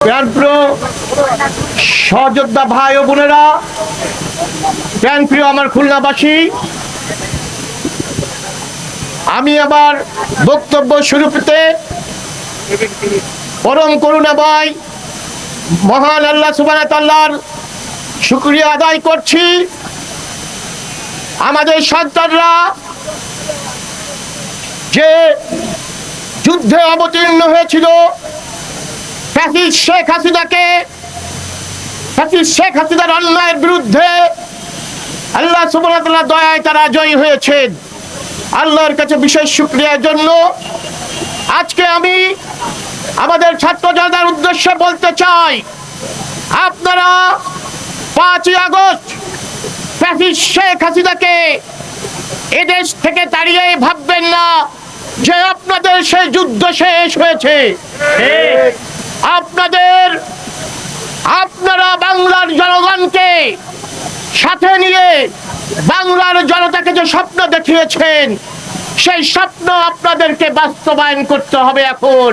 প্রিয় সহযোদ্ধা ভাই ও বোনেরা, প্রিয় আমার খুলনাবাসী, আমি আমার বক্তব্য শুরুতে পরম করুণাময় মহান আল্লাহ সুবহানাহু ওয়া তাআলার শুকরিয়া আদায় করছি। আমাদের সন্তানরা যে যুদ্ধে অবতীর্ণ হয়েছিল, শেখ হাসিনার অন্যায়ের বিরুদ্ধে আল্লাহ সুবহানাহু ওয়া তাআলার দয়ায় তারা জয়ী হয়েছেন। আল্লাহর কাছে বিশেষ শুকরিয়ার জন্য আজকে আমি আমাদের ছাত্র জনতার উদ্দেশ্যে বলতে চাই, আপনারা 5ই আগস্ট শেখ হাসিনাকে এদেশ থেকে তাড়িয়ে ভাববেন না যে আপনাদের সেই যুদ্ধ শেষ হয়েছে। আপনারা বাংলার জনগণকে সাথে নিয়ে বাংলার জনতাকে যে স্বপ্ন দেখিয়েছেন, সেই স্বপ্ন আপনাদেরকে বাস্তবায়ন করতে হবে। এখন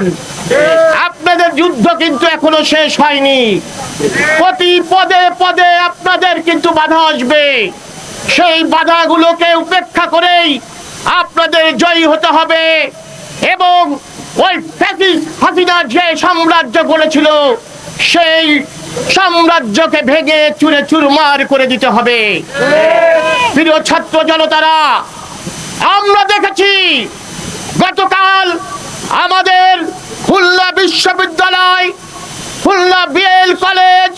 আপনাদের যুদ্ধ কিন্তু এখনো শেষ হয়নি। প্রতি পদে পদে আপনাদের কিন্তু বাধা আসবে। সেই বাধাগুলোকে উপেক্ষা করেই আপনাদের জয়ী হতে হবে এবং ওই হাসিনা যে সাম্রাজ্য গড়েছিল, সেই সাম্রাজ্যকে ভেঙে চুরে চুরমার করে দিতে হবে। প্রিয় ছাত্র জনতারা, আমরা দেখেছি গতকাল আমাদের খুলনা বিশ্ববিদ্যালয়, খুলনা বিএল কলেজ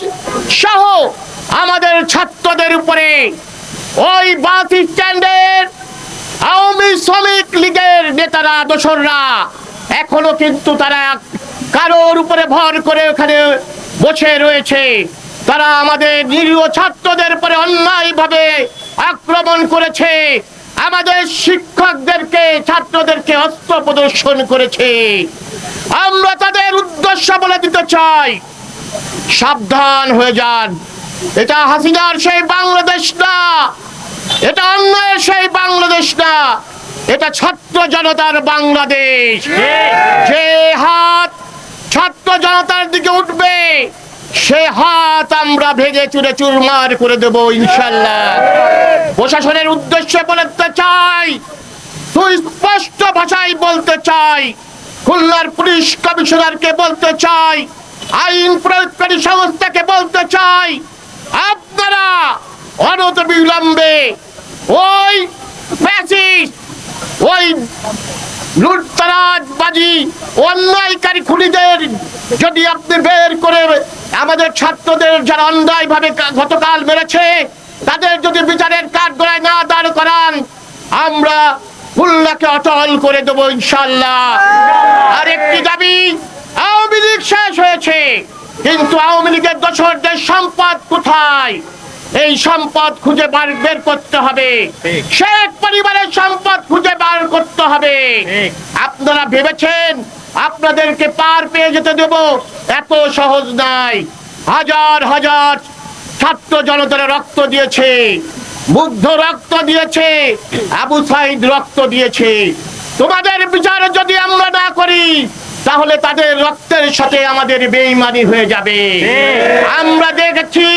সহ আমাদের ছাত্রদের উপরে ওই বাস স্ট্যান্ডের আওয়ামী শ্রমিক লীগের নেতারা, দোসররা এখনো কিন্তু তারা কারোর উপরে ভর করে ওখানে বসে রয়েছে। তারা আমাদের নিরীহ ছাত্রদের উপরে অন্যায়ভাবে আক্রমণ করেছে, আমাদের শিক্ষকদেরকে, ছাত্রদেরকে অস্ত্র প্রদর্শন করেছে। আমরা তাদের উদ্দেশ্য বলে দিতে চাই, সাবধান হয়ে যান। এটা হাসিনার সেই বাংলাদেশ না, এটা অন্যায়ের সেই বাংলাদেশ না, এটা ছাত্র জনতার বাংলাদেশ। যে হাত ছাত্র জনতার দিকে উঠবে, সে হাত আমরা ভেঙে চুরে চুরমার করে দেব ইনশাআল্লাহ। প্রশাসনের উদ্দেশ্যে বলতে চাই, সুস্পষ্ট ভাষায় বলতে চাই, খুলনার পুলিশ কমিশনারকে বলতে চাই, আইন প্রয়োগকারী সংস্থাকে বলতে চাই, আপনারা অনতিবিলম্বে ওই ফ্যাসিস্ট, ওই লুটতরাজবাজি অন্যায়কারী খুনিদের যদি আপনি বের করে আমাদের ছাত্রদের যারা অন্যায়ভাবে গতকাল মেরেছে, তাদের যদি বিচারের কাঠগড়ায় না দাঁড় করান, আমরা খুলনাকে অচল করে দেবো ইনশাআল্লাহ। আর একটি দাবি, আওয়ামী লীগ শেষ হয়েছে, কিন্তু আওয়ামী লীগের দোসরদের সম্পদ কোথায়? এই সম্পদ খুঁজে বের করতে হবে। শেখ পরিবারের সম্পদ খুঁজে বার করতে হবে। আপনারা ভেবেছেন আপনাদেরকে পার পেয়ে যেতে দেব? এত সহজ নাই। হাজার হাজার ছাত্র জনতারা রক্ত দিয়েছে, মুগ্ধ রক্ত দিয়েছে, আবু সাইদ রক্ত দিয়েছে। তোমাদের বিচার যদি আমরা না করি, তাহলে তাদের রক্তের সাথে আমাদের বেঈমানি হয়ে যাবে। আমরা দেখেছি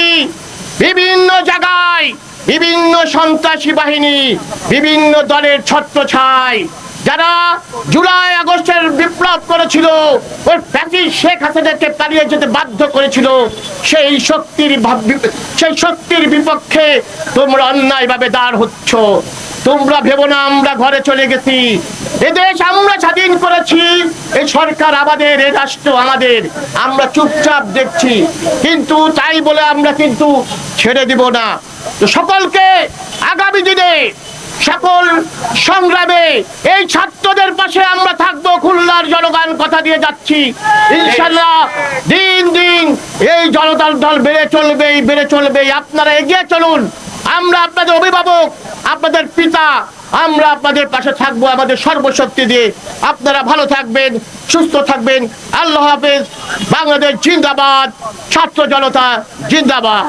বিভিন্ন জায়গায় বিভিন্ন সন্ত্রাসী বাহিনী, বিভিন্ন দলের ছত্রছায় যারা জুলাই আগস্টের বিপ্লব করেছিল, ওই ফ্যাসিস্ট শেখ হাসিনাকে পালিয়ে যেতে বাধ্য করেছিল, সেই শক্তির বিপক্ষে তোমরা অন্যায়ভাবে দাঁড় হচ্ছ। তোমরা ভেবো না আমরা ঘরে চলে গেছি। এদেশ আমরা স্বাধীন করেছি, এই সরকার আমাদের, এই রাষ্ট্র আমাদের, আমরা চুপচাপ দেখছি। কিন্তু তাই বলে আমরা কিন্তু ছেড়ে দিব না। তো সকলকে আগামী দিনে সকল সংগ্রামে এই ছাত্রদের পাশে আমরা থাকবো। খুলনার জনগণ কথা দিয়ে যাচ্ছি, ইনশাআল্লাহ দিন দিন এই জনতার দল বেড়ে চলবে। আপনারা এগিয়ে চলুন। আমরা আপনাদের অভিভাবক, আপনাদের পিতা, আমরা আপনাদের পাশে থাকবো আমাদের সর্বশক্তি দিয়ে। আপনারা ভালো থাকবেন, সুস্থ থাকবেন। আল্লাহ হাফেজ। বাংলাদেশ জিন্দাবাদ, ছাত্র জনতা জিন্দাবাদ।